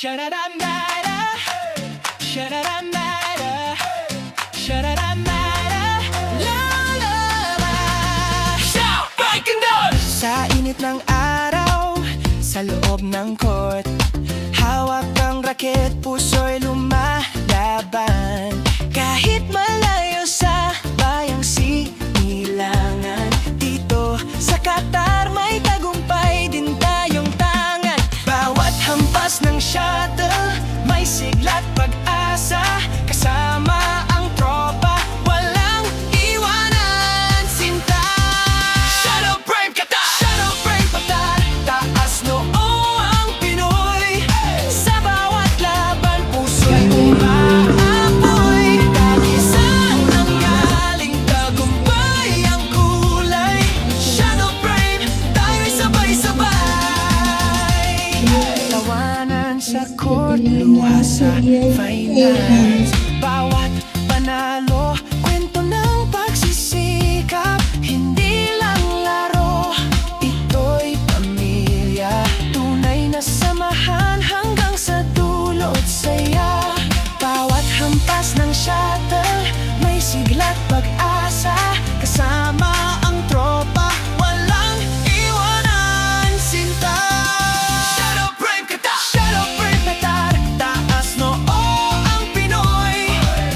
Shararamara, shararamara, shararamara, lalala. Shout! Break and down! Sa init ng araw, sa loob ng court, hawak ang raket, puso'y lumalaban. Kahit malayo sa bayang sinilangan, dito sa Qatar may tagumpay din tayong tangan. Bawat hampas ng shuttle, may sigla't pag-asa. Kasama ang tropa, walang iwanan sinta. Shuttle Brave Qatar! Shuttle Brave Qatar! Taas noo ang Pinoy. Sa bawat laban, puso'y umaapoy. Tagisan ang galing, tagumpay ang kulay. Shuttle Brave, tayo'y sabay-sabay. Tawanan sa court, luha sa finance. Bawat panalo, kwento ng pagsisikap. Hindi lang laro, ito'y pamilya. Tunay na samahan hanggang sa dulo't saya. Bawat hampas ng shuttle, may sigla't pag-asa. Kasama ang tropa, walang iwanan sinta. Shuttle Brave Qatar! Shuttle Brave Qatar! Taas noo ang Pinoy.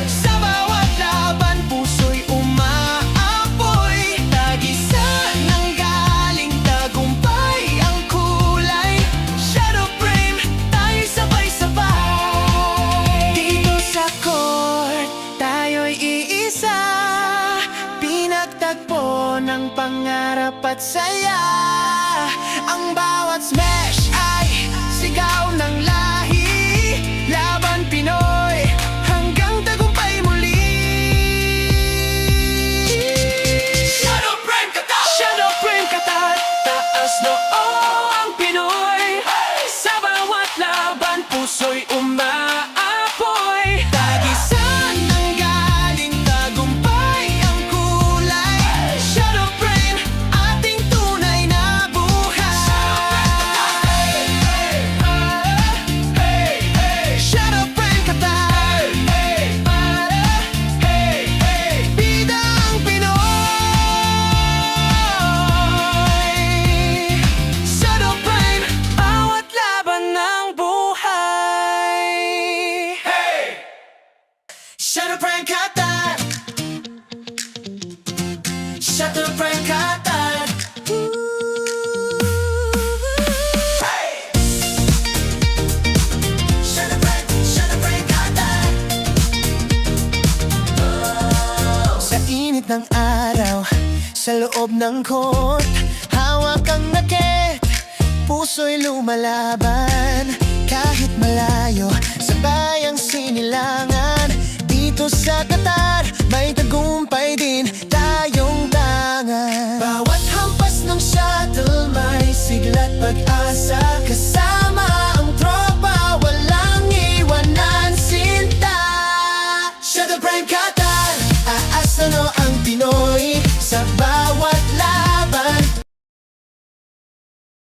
Sa bawat laban, puso'y umaapoy. Tagisan ng galing, tagumpay ang kulay. Shuttle Brave, tayo'y sabay-sabay. Dito sa court, tayo'y iisa. Pinagtagpo ng pangarap at saya. Ang bawat smash ay sigaw ng lahi. Laban Pinoy, hanggang tagumpay muli. Shuttle Brave Qatar! Shuttle Brave Qatar! Taas noo ang Pinoy. Sa bawat laban, puso'y umaapoy. Tagisan ng galing, tagumpay ang kulay. Shuttle Brave, ating tunay na buhay. Shuttle Brave Qatar, bida ang Pinoy. Shuttle Brave, bawat laban ng buhay. Shuttle Brave Qatar, Shuttle Brave Qatar. Shuttle Brave Qatar. Sa init ng araw, sa loob ng court, hawak ang raket, puso'y lumalaban. Kahit malayo sa bayang sinilangan, dito sa Qatar